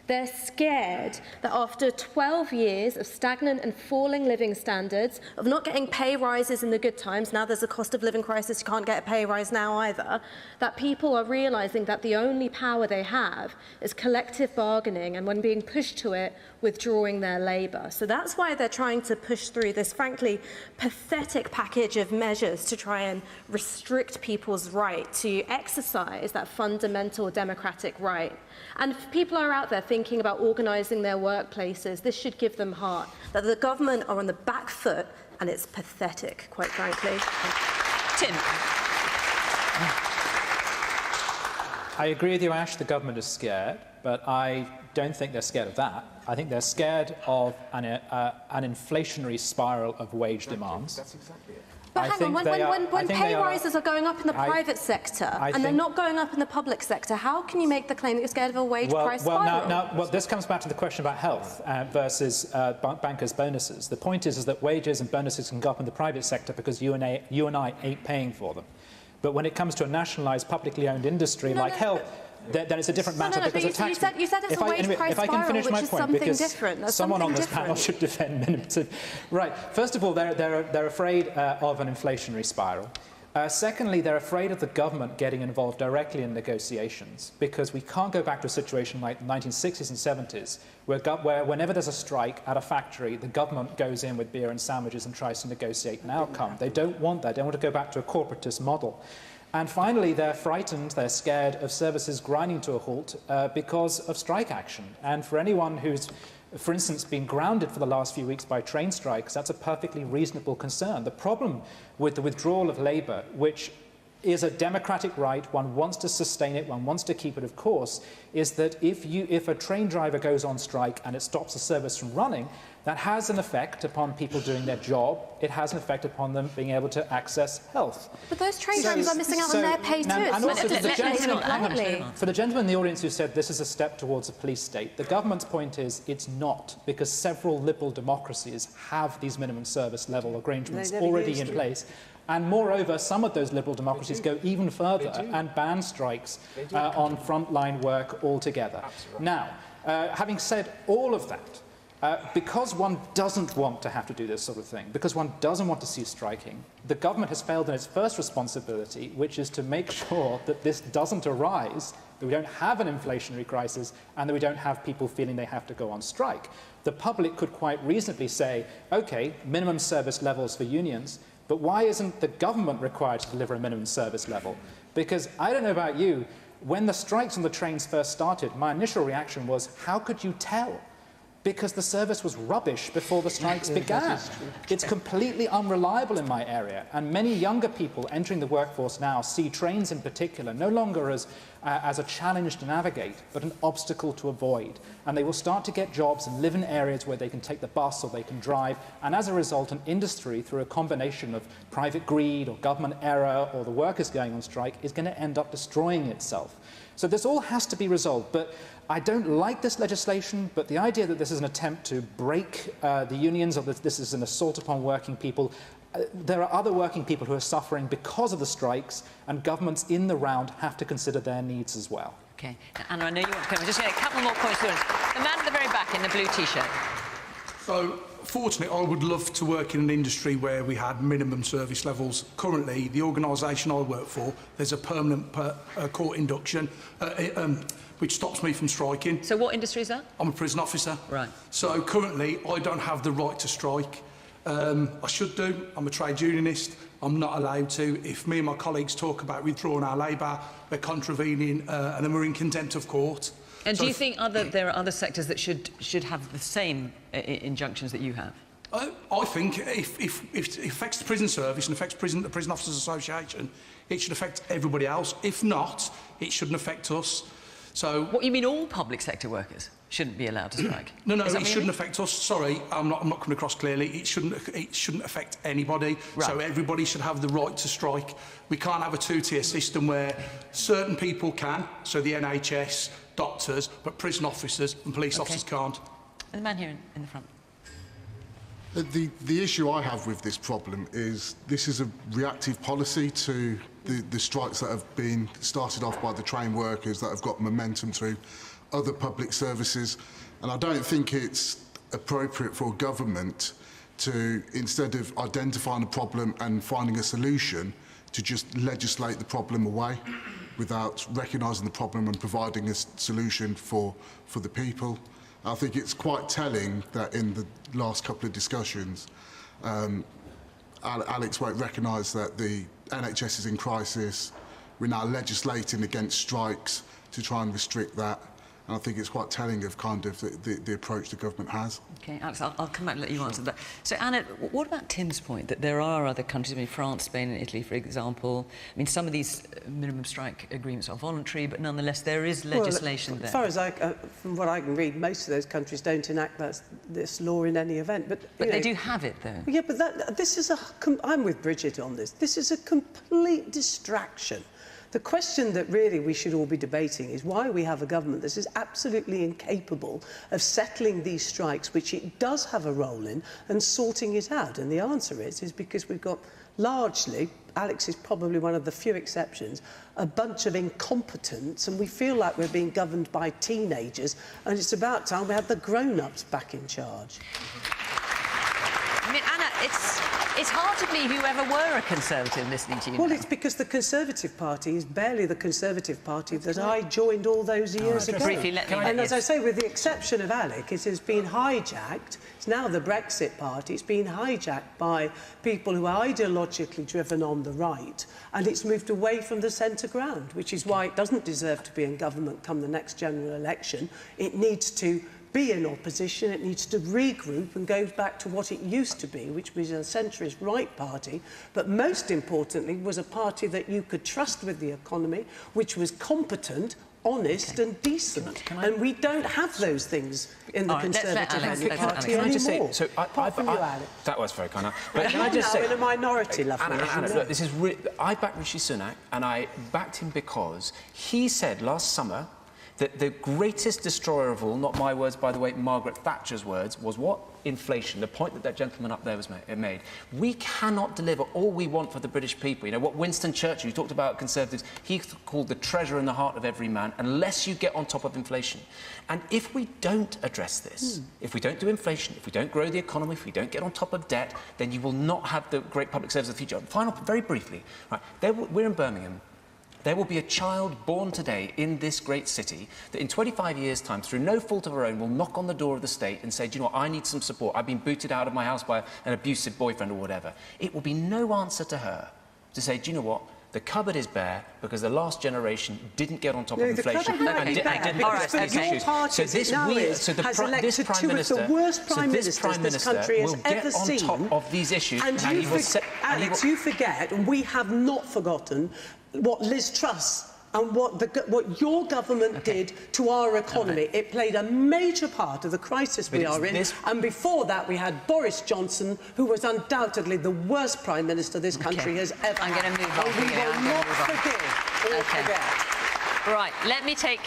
They're scared that after 12 years of stagnant and falling living standards, of not getting pay rises in the good times, now there's a cost of living crisis, you can't get a pay rise now either, that people are realising that the only power they have is collective bargaining, and when being pushed to it, withdrawing their labour. So that's why they're trying to push through this, frankly, pathetic package of measures to try and restrict people's right to exercise that fundamental democratic right. And if people are out there thinking about organising their workplaces, this should give them heart, that the government are on the back foot, and it's pathetic, quite frankly. Tim. I agree with you, Ash, the government is scared, but I don't think they're scared of that. I think they're scared of an inflationary spiral of wage demands. That's exactly it. But hang on, when pay rises are going up in the private sector and they're not going up in the public sector, how can you make the claim that you're scared of a wage price spiral? Well, this comes back to the question about health versus bankers' bonuses. The point is that wages and bonuses can go up in the private sector because you and I ain't paying for them. But when it comes to a nationalised, publicly owned industry like health, then it's a different matter because of tax. You said it's a wage price spiral, which is something different. That's someone on this different. panel should defend minimum. Right. First of all, they're afraid of an inflationary spiral. Secondly, they're afraid of the government getting involved directly in negotiations because we can't go back to a situation like the 1960s and 70s where whenever there's a strike at a factory, the government goes in with beer and sandwiches and tries to negotiate an outcome. They don't want that. They want to go back to a corporatist model. And finally, they're frightened, they're scared of services grinding to a halt because of strike action. And for anyone who's, for instance, been grounded for the last few weeks by train strikes, that's a perfectly reasonable concern. The problem with the withdrawal of labour, which is a democratic right, one wants to sustain it, one wants to keep it, of course, is that if a train driver goes on strike and it stops the service from running, that has an effect upon people doing their job. It has an effect upon them being able to access health. But those train drivers are missing out on their pay too. And also for the gentleman in the audience who said this is a step towards a police state, the government's point is it's not, because several liberal democracies have these minimum service level arrangements already in place. And moreover, some of those liberal democracies go even further and ban strikes on frontline work altogether. Now, having said all of that, because one doesn't want to have to do this sort of thing, because one doesn't want to see striking, the government has failed in its first responsibility, which is to make sure that this doesn't arise, that we don't have an inflationary crisis, and that we don't have people feeling they have to go on strike. The public could quite reasonably say, OK, minimum service levels for unions, but why isn't the government required to deliver a minimum service level? Because I don't know about you, when the strikes on the trains first started, my initial reaction was, how could you tell? Because the service was rubbish before the strikes began. It's completely unreliable in my area, and many younger people entering the workforce now see trains in particular no longer as a challenge to navigate, but an obstacle to avoid. And they will start to get jobs and live in areas where they can take the bus or they can drive, and as a result, an industry, through a combination of private greed or government error or the workers going on strike, is going to end up destroying itself. So this all has to be resolved, but I don't like this legislation, but the idea that this is an attempt to break the unions or that this is an assault upon working people, there are other working people who are suffering because of the strikes, and governments in the round have to consider their needs as well. OK. Anna, I know you want to come. We're just going to get a couple more points. The man at the very back in the blue T-shirt. So, fortunately, I would love to work in an industry where we had minimum service levels. Currently, the organisation I work for, there's a permanent court induction, which stops me from striking. So what industry is that? I'm a prison officer. Right. So currently, I don't have the right to strike. I should do. I'm a trade unionist. I'm not allowed to. If me and my colleagues talk about withdrawing our labour, we're contravening, and then we're in contempt of court. And so do you think there are other sectors that should have the same injunctions that you have? I think if it affects the prison service and affects the Prison Officers Association, it should affect everybody else. If not, it shouldn't affect us. So, what, you mean all public sector workers shouldn't be allowed to strike? No, it shouldn't affect us. Sorry, I'm not coming across clearly. It shouldn't affect anybody. Right. So everybody should have the right to strike. We can't have a two-tier system where certain people can, so the NHS, doctors, but prison officers and police officers can't. And the man here in the front. The issue I have with this problem is this is a reactive policy to the strikes that have been started off by the train workers that have got momentum through other public services, and I don't think it's appropriate for government to, instead of identifying a problem and finding a solution, to just legislate the problem away without recognising the problem and providing a solution for the people. I think it's quite telling that in the last couple of discussions, Alex won't recognise that the NHS is in crisis. We're now legislating against strikes to try and restrict that. And I think it's quite telling of kind of the approach the government has. OK, Alex, I'll come back and let you answer that. So, Anna, what about Tim's point that there are other countries, I mean, France, Spain and Italy, for example? I mean, some of these minimum strike agreements are voluntary, but nonetheless there is legislation there. As far as from what I can read, most of those countries don't enact this law in any event. But they do have it, though. Yeah, but this is I'm with Bridget on this. This is a complete distraction. The question that really we should all be debating is why we have a government that is absolutely incapable of settling these strikes, which it does have a role in, and sorting it out. And the answer is because we've got largely, Alex is probably one of the few exceptions, a bunch of incompetents, and we feel like we're being governed by teenagers, and it's about time we had the grown-ups back in charge. I mean, Anna, it's hard to believe you ever were a Conservative listening to you. Well, it's because the Conservative Party is barely the Conservative Party that I joined all those years ago. Briefly, let me... And as I say, with the exception of Alec, it has been hijacked. It's now the Brexit Party. It's been hijacked by people who are ideologically driven on the right, and it's moved away from the centre ground, which is why it doesn't deserve to be in government come the next general election. It needs to be in opposition, it needs to regroup and go back to what it used to be, which was a centrist right party, but most importantly was a party that you could trust with the economy, which was competent, honest and decent. And we don't have those things in the Conservative Party anymore. Can I just say, so Apart from you, Alex. That was very kind of. But can I just say, in a minority, lovely. Anna, look, this is I backed Rishi Sunak, and I backed him because he said last summer that the greatest destroyer of all, not my words, by the way, Margaret Thatcher's words, was what? Inflation. The point that gentleman up there was made. We cannot deliver all we want for the British people. You know, what Winston Churchill, who talked about Conservatives, he called the treasure in the heart of every man, unless you get on top of inflation. And if we don't address this, if we don't do inflation, if we don't grow the economy, if we don't get on top of debt, then you will not have the great public service of the future. Final, very briefly, right, we're in Birmingham. There will be a child born today in this great city that in 25 years' time, through no fault of her own, will knock on the door of the state and say, do you know what, I need some support. I've been booted out of my house by an abusive boyfriend or whatever. It will be no answer to her to say, do you know what, the cupboard is bare because the last generation didn't get on top of inflation and didn't address these issues. So this Prime Minister, this country has will get ever on seen. top of these issues. And Alex, you forget, and we have not forgotten, what Liz Truss and what your government did to our economy. It played a major part of the crisis we are in. And before that, we had Boris Johnson, who was undoubtedly the worst Prime Minister this country has ever had. I'm going to move on. And we will not forgive or forget. Right, let me take...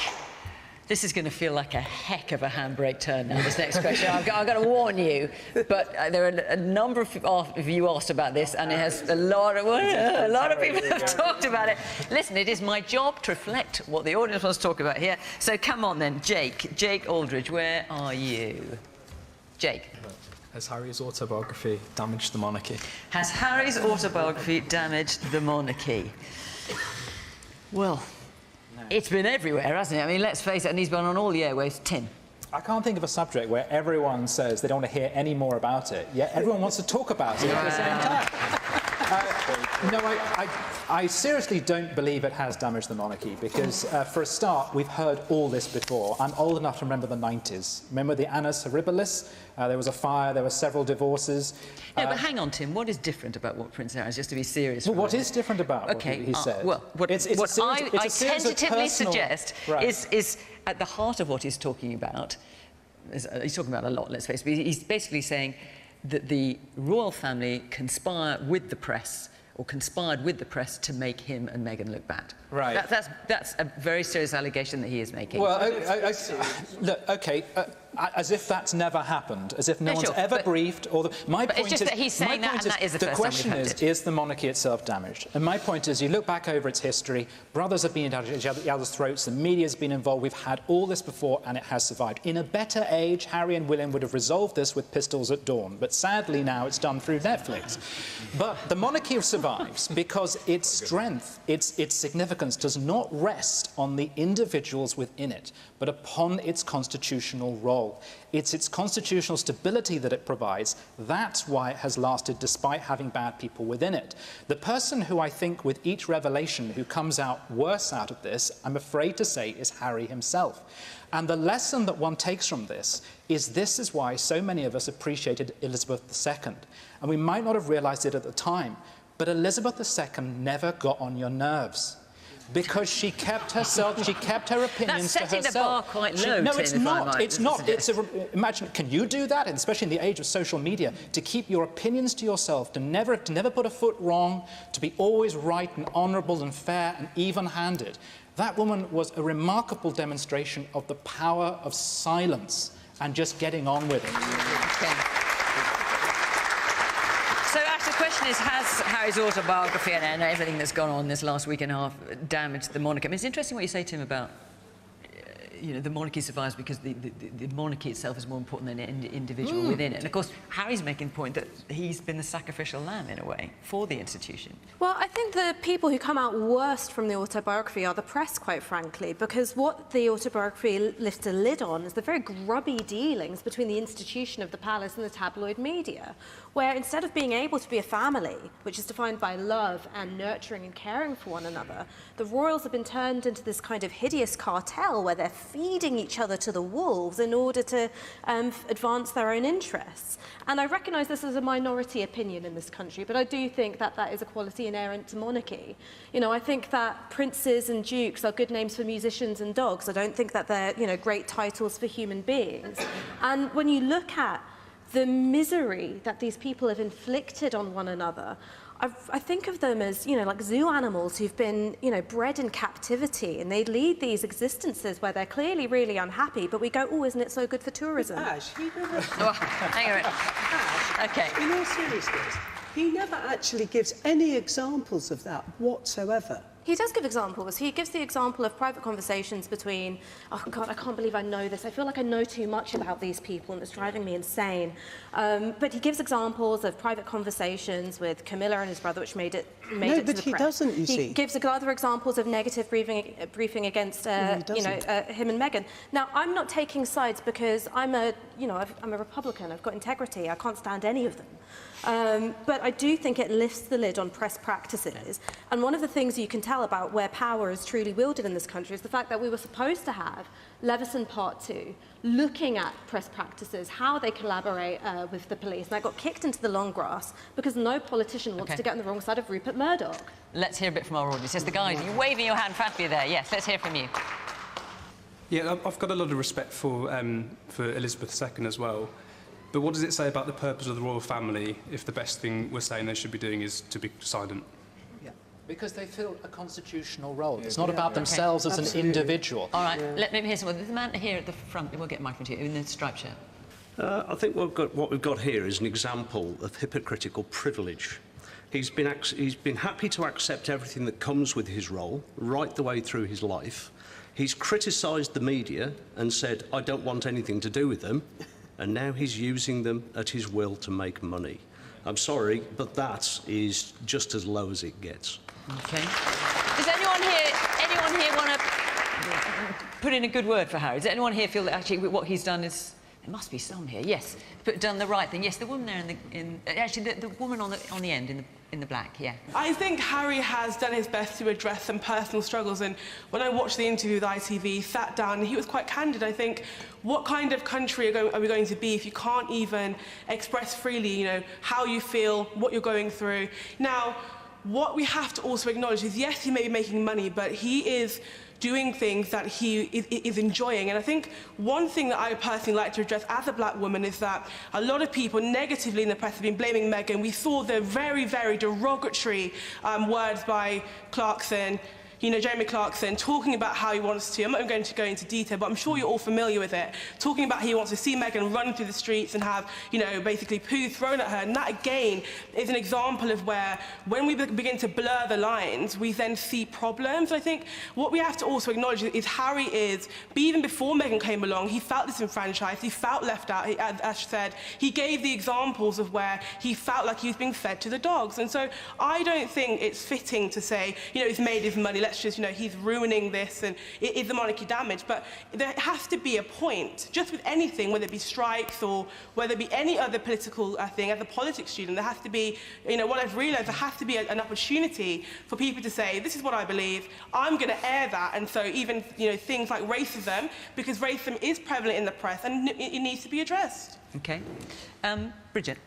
This is going to feel like a heck of a handbrake turn now, this next question. I've got to warn you, but there are a number of you asked about this, and it has a lot of people have talked about it. Listen, it is my job to reflect what the audience wants to talk about here. So come on then, Jake Aldridge, where are you? Jake. Has Harry's autobiography damaged the monarchy? Has Harry's autobiography damaged the monarchy? Well... It's been everywhere, hasn't it? I mean, let's face it, and he's been on all the airwaves. Tim? I can't think of a subject where everyone says they don't want to hear any more about it, yet everyone wants to talk about it at the same time. No, I seriously don't believe it has damaged the monarchy because, for a start, we've heard all this before. I'm old enough to remember the 90s. Remember the Annus Horribilis? There was a fire, there were several divorces. No, but hang on, Tim. What is different about what Prince Harry has, just to be serious? Well, what is different about what he said? Well, what I tentatively suggest is at the heart of what he's talking about. He's talking about a lot, let's face it. He's basically saying that the royal family conspired with the press to make him and Meghan look bad. Right. That's a very serious allegation that he is making. Well, look, OK, as if that's never happened, as if no one's sure, ever briefed. Or my but point it's just is, that he's saying that, and that is the first time we've question heard is the monarchy itself damaged? And my point is, you look back over its history, brothers have been at each other's throats, the media's been involved, we've had all this before, and it has survived. In a better age, Harry and William would have resolved this with Pistols at Dawn, but sadly now it's done through Netflix. But the monarchy survives because its strength, its significance does not rest on the individuals within it, but upon its constitutional role. It's its constitutional stability that it provides. That's why it has lasted despite having bad people within it. The person who I think with each revelation who comes out worse out of this, I'm afraid to say, is Harry himself. And the lesson that one takes from this is why so many of us appreciated Elizabeth II. And we might not have realised it at the time, but Elizabeth II never got on your nerves. Because she kept herself, she kept her opinions to herself. That's setting the bar quite low. No, it's not. It's not. Imagine, can you do that? And especially in the age of social media, to keep your opinions to yourself, to never put a foot wrong, to be always right and honourable and fair and even-handed. That woman was a remarkable demonstration of the power of silence and just getting on with it. Okay. So, Ash, the question is, has Harry's autobiography and everything that's gone on this last week and a half damaged the monarchy? I mean, it's interesting what you say, Tim, about the monarchy survives because the monarchy itself is more important than an individual within it. And, of course, Harry's making the point that he's been the sacrificial lamb, in a way, for the institution. Well, I think the people who come out worst from the autobiography are the press, quite frankly, because what the autobiography lifts a lid on is the very grubby dealings between the institution of the palace and the tabloid media, where instead of being able to be a family, which is defined by love and nurturing and caring for one another, the royals have been turned into this kind of hideous cartel where they're feeding each other to the wolves in order to advance their own interests. And I recognise this as a minority opinion in this country, but I do think that that is a quality inherent to monarchy. I think that princes and dukes are good names for musicians and dogs. I don't think that they're, great titles for human beings. And when you look at the misery that these people have inflicted on one another, I think of them as, like zoo animals who've been, bred in captivity, and they lead these existences where they're clearly really unhappy, but we go, oh, isn't it so good for tourism? Ash, he never... hang on a minute. Ash, OK. In all seriousness, he never actually gives any examples of that whatsoever. He does give examples. He gives the example of private conversations between, oh God, I can't believe I know this. I feel like I know too much about these people and it's driving me insane. But he gives examples of private conversations with Camilla and his brother, which made it to the press. No, but he doesn't, you see. He gives other examples of negative briefing against, him and Meghan. Now, I'm not taking sides because I'm a Republican. I've got integrity. I can't stand any of them. But I do think it lifts the lid on press practices. And one of the things you can tell about where power is truly wielded in this country is the fact that we were supposed to have Leveson Part 2, looking at press practices, how they collaborate with the police. And that got kicked into the long grass because no politician wants to get on the wrong side of Rupert Murdoch. Let's hear a bit from our audience. Yes, the guy, you're waving your hand frantically there. Yes, let's hear from you. Yeah, I've got a lot of respect for Elizabeth II as well. But what does it say about the purpose of the royal family if the best thing we're saying they should be doing is to be silent? Yeah, because they fill a constitutional role. It's not about themselves as an individual. All right, let me hear someone. There's a man here at the front. We'll get a microphone to you in the striped shirt. I think what we've got here is an example of hypocritical privilege. He's been happy to accept everything that comes with his role right the way through his life. He's criticised the media and said, I don't want anything to do with them. And now he's using them at his will to make money. I'm sorry, but that is just as low as it gets. OK. Does anyone here want to put in a good word for Harry? Does anyone here feel that actually what he's done is... There must be some here, yes. But done the right thing. Yes, the woman there actually, the woman on the end in the black, yeah. I think Harry has done his best to address some personal struggles, and when I watched the interview with ITV, he sat down and he was quite candid. I think, what kind of country are we going to be if you can't even express freely, how you feel, what you're going through? Now, what we have to also acknowledge is, yes, he may be making money, but he is doing things that he is enjoying. And I think one thing that I personally like to address as a black woman is that a lot of people negatively in the press have been blaming Meghan. We saw the very, very derogatory words by Clarkson you know, Jeremy Clarkson talking about how he wants to, I'm not going to go into detail, but I'm sure you're all familiar with it, talking about how he wants to see Meghan run through the streets and have, you know, basically poo thrown at her. And that, again, is an example of where, when we begin to blur the lines, we then see problems. I think what we have to also acknowledge is Harry is, even before Meghan came along, he felt disenfranchised, he felt left out. As Ash said, he gave the examples of where he felt like he was being fed to the dogs. And so I don't think it's fitting to say, you know, he's made his money, let's just, you know, he's ruining this and is the monarchy damaged? But there has to be a point, just with anything, whether it be strikes or whether it be any other political thing. As a politics student, there has to be, you know, what I've realised, there has to be an opportunity for people to say, this is what I believe, I'm going to air that. And so even, you know, things like racism, because racism is prevalent in the press and it needs to be addressed. OK. Bridget?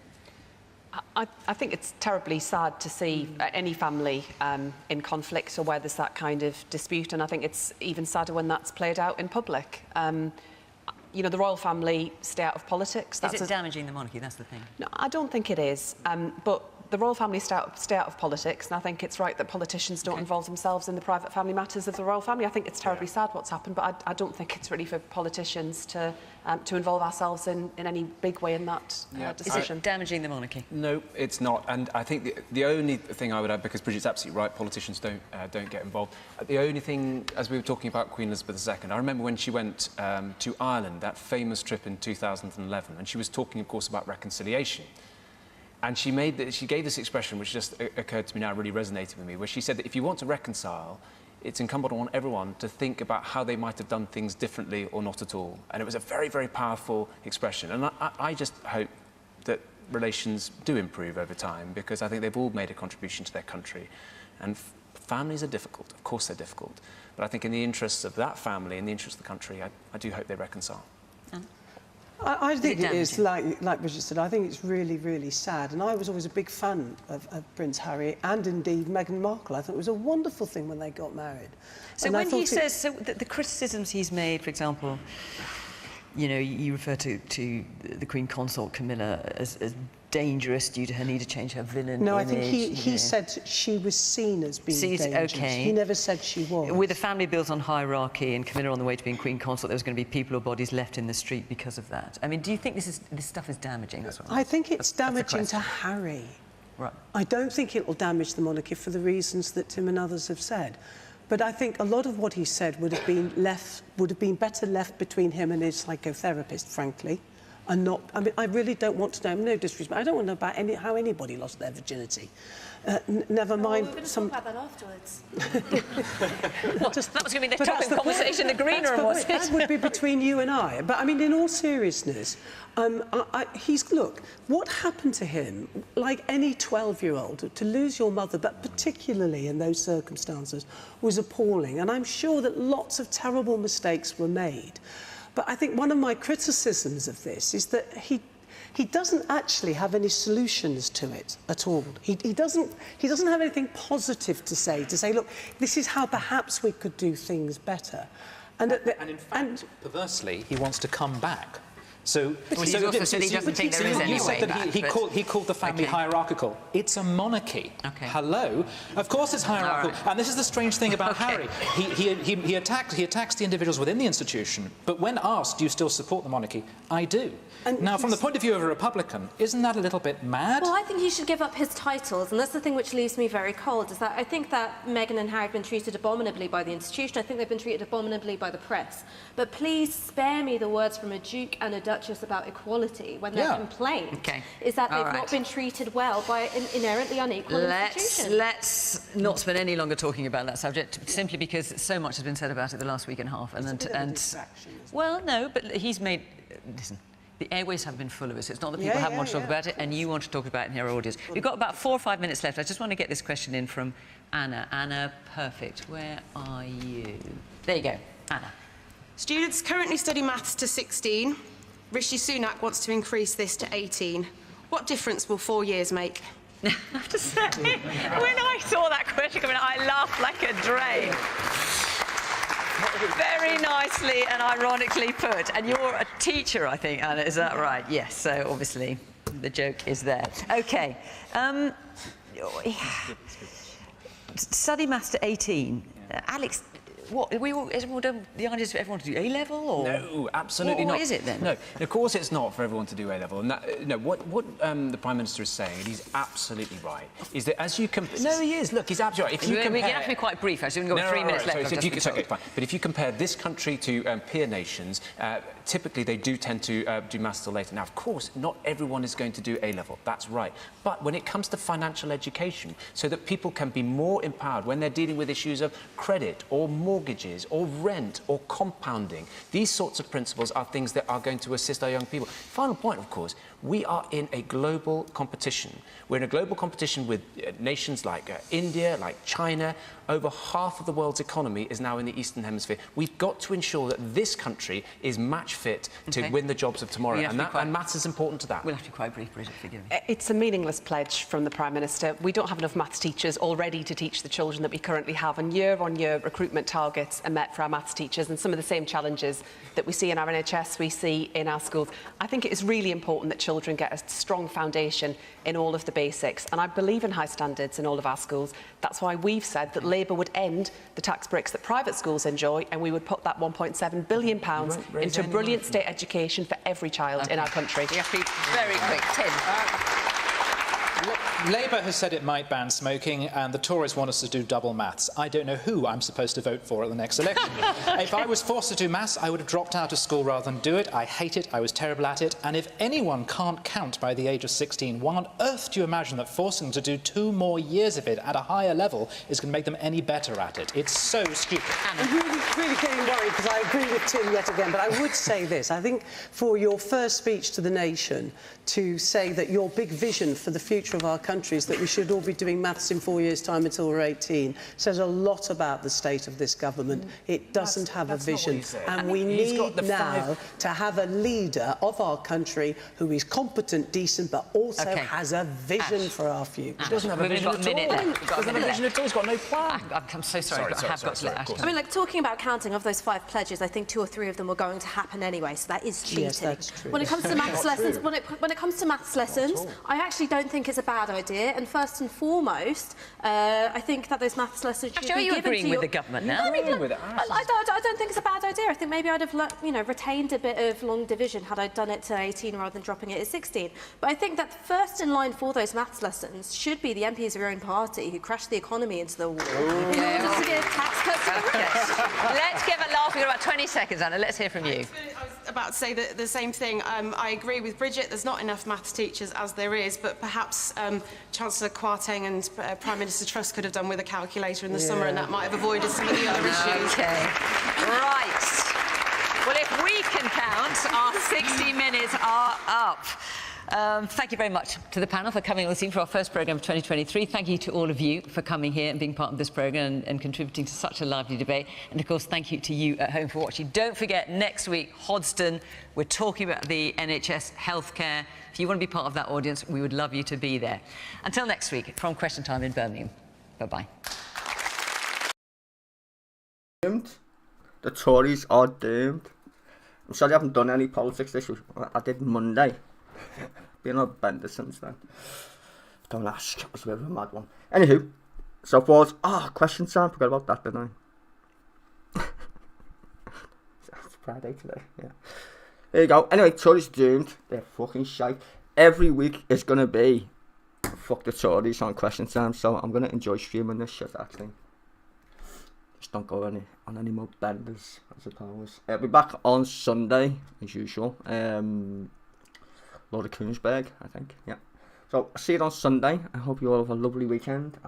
I think it's terribly sad to see any family in conflict or where there's that kind of dispute, and I think it's even sadder when that's played out in public. You know, the royal family stay out of politics. Is it damaging the monarchy? That's the thing. No, I don't think it is. But the royal family stay out of politics, and I think it's right that politicians don't involve themselves in the private family matters of the royal family. I think it's terribly sad what's happened, but I don't think it's really for politicians to involve ourselves in any big way in that decision. Is it damaging the monarchy? No, it's not. And I think the only thing I would add, because Bridget's absolutely right, politicians don't get involved. The only thing, as we were talking about Queen Elizabeth II, I remember when she went to Ireland, that famous trip in 2011, and she was talking, of course, about reconciliation. And she gave this expression, which just occurred to me now, really resonated with me, where she said that if you want to reconcile, it's incumbent on everyone to think about how they might have done things differently or not at all. And it was a very, very powerful expression. And I just hope that relations do improve over time, because I think they've all made a contribution to their country. And families are difficult. Of course they're difficult. But I think in the interests of that family, in the interests of the country, I do hope they reconcile. I think it is, like Bridget said, I think it's really, really sad. And I was always a big fan of Prince Harry and indeed Meghan Markle. I thought it was a wonderful thing when they got married. So when he says, so the criticisms he's made, for example, you know, you refer to the Queen Consort Camilla as dangerous due to her need to change her villain No, image. I think he said she was seen as being dangerous. Okay. He never said she was. With the family built on hierarchy and Camilla on the way to being Queen Consort, there was going to be people or bodies left in the street because of that. I mean, do you think this stuff is damaging? I think it's damaging to Harry. Right. I don't think it will damage the monarchy for the reasons that Tim and others have said. But I think a lot of what he said would have been better left between him and his psychotherapist, frankly. And not, I mean, I really don't want to know, no disrespect, I don't want to know about how anybody lost their virginity. Never mind we're going to some... talk about that afterwards. That was going to be the topic of conversation in the green room, was it? That would be between you and I. But, I mean, in all seriousness, look, what happened to him, like any 12-year-old, to lose your mother, but particularly in those circumstances, was appalling. And I'm sure that lots of terrible mistakes were made. But I think one of my criticisms of this is that he doesn't actually have any solutions to it at all. He doesn't have anything positive to say, look, this is how perhaps we could do things better. And in fact, perversely, he wants to come back. So, he also said he doesn't think there is any way back. He called the family hierarchical. It's a monarchy. Okay. Hello? Of course it's hierarchical. Right. And this is the strange thing about Harry. He attacks the individuals within the institution, but when asked, do you still support the monarchy? I do. And now, from the point of view of a Republican, isn't that a little bit mad? Well, I think he should give up his titles, and that's the thing which leaves me very cold, is that I think that Meghan and Harry have been treated abominably by the institution. I think they've been treated abominably by the press. But please spare me the words from a Duke and a Duchess about equality when their complaint is that they've not been treated well by an inherently unequal institution. Let's not spend any longer talking about that subject, simply because so much has been said about it the last week and a half. Well, no, but he's made... listen. The airways have been full of it, so it's not that people haven't wanted to talk about it, and you want to talk about it in your audience. We've got about 4 or 5 minutes left. I just want to get this question in from Anna. Anna, perfect. Where are you? There you go. Anna. Students currently study maths to 16. Rishi Sunak wants to increase this to 18. What difference will 4 years make? I have to say, when I saw that question coming out, I laughed like a drain. Very nicely and ironically put. And you're a teacher, I think, Anna, is that right? Yes, so obviously the joke is there. OK. Study maths to 18. Alex, what is everyone done? The idea is for everyone to do A level, or no, absolutely not. What is it then? No, of course it's not for everyone to do A level. And that, no, what the Prime Minister is saying, and he's absolutely right, is that as you compare, no, he is. Look, he's absolutely right. If you compare, we can have to be quite brief. Actually, we've got 3 minutes left. So okay, fine. But if you compare this country to peer nations, typically they do tend to do maths till later. Now, of course, not everyone is going to do A level. That's right. But when it comes to financial education, so that people can be more empowered when they're dealing with issues of credit or mortgages or rent or compounding, these sorts of principles are things that are going to assist our young people. Final point, of course, we are in a global competition. We're in a global competition with nations like India, like China. Over half of the world's economy is now in the Eastern Hemisphere. We've got to ensure that this country is match fit to win the jobs of tomorrow, and maths is important to that. We'll have to be quite brief, Bridget, forgive me. It's a meaningless pledge from the Prime Minister. We don't have enough maths teachers already to teach the children that we currently have, and year-on-year recruitment targets are met for our maths teachers, and some of the same challenges that we see in our NHS, we see in our schools. I think it is really important that children get a strong foundation in all of the basics, and I believe in high standards in all of our schools. That's why we've said that Labour would end the tax breaks that private schools enjoy, and we would put that £1.7 billion into a brilliant state education for every child in our country. We have to be very quick. Tim. Labour has said it might ban smoking, and the Tories want us to do double maths. I don't know who I'm supposed to vote for at the next election. If I was forced to do maths, I would have dropped out of school rather than do it. I hate it. I was terrible at it. And if anyone can't count by the age of 16, why on earth do you imagine that forcing them to do 2 more years of it at a higher level is going to make them any better at it? It's so stupid. I'm really getting worried because I agree with Tim yet again, but I would say this. I think for your first speech to the nation, to say that your big vision for the future of our country is that we should all be doing maths in 4 years' time until we're 18 says a lot about the state of this government. It doesn't have a vision, and we need now to have a leader of our country who is competent, decent, but also has a vision for our future. He doesn't have a vision at all. He doesn't have a vision at all. He's got no plan. I'm so sorry, but I have got to let Ash. I mean, like, talking about counting, of those 5 pledges, I think 2 or 3 of them were going to happen anyway, so that is cheating. Yes, that's true. When it comes to maths lessons, when it comes to maths lessons, I actually don't think it's a bad idea. And first and foremost, I think that those maths lessons should be given to Are you agreeing with the government now? I mean, look, I don't think it's a bad idea. I think maybe I'd have, retained a bit of long division had I done it to 18 rather than dropping it at 16. But I think that first in line for those maths lessons should be the MPs of your own party who crashed the economy into the wall in order to give tax cuts to the rich. Let's give a laugh. We've got about 20 seconds, Anna. Let's hear from you. I was about to say the same thing. I agree with Bridget. There's not enough maths teachers as there is, but perhaps Chancellor Kwarteng and Prime Minister Truss could have done with a calculator in the summer, and that might have avoided some of the other issues. Okay. Right. Well, if we can count, our 60 minutes are up. Thank you very much to the panel for coming on the scene for our first programme of 2023. Thank you to all of you for coming here and being part of this programme and contributing to such a lively debate. And, of course, thank you to you at home for watching. Don't forget, next week, Hodston, we're talking about the NHS healthcare. If you want to be part of that audience, we would love you to be there. Until next week, from Question Time in Birmingham. Bye-bye. The Tories are doomed. I'm sorry I haven't done any politics this week. I did Monday. Been on bender since then. Don't ask. It was a bit of a mad one. Anywho, so far, question time. Forgot about that, didn't I? It's Friday today, yeah. There you go. Anyway, Tories doomed. They're fucking shite. Every week is going to be fuck the Tories on question time, so I'm going to enjoy streaming this shit, actually. Just don't go on any more benders, I suppose. I'll be back on Sunday, as usual. Lord of Koenigsberg, I think, yeah. So, I'll see you on Sunday. I hope you all have a lovely weekend.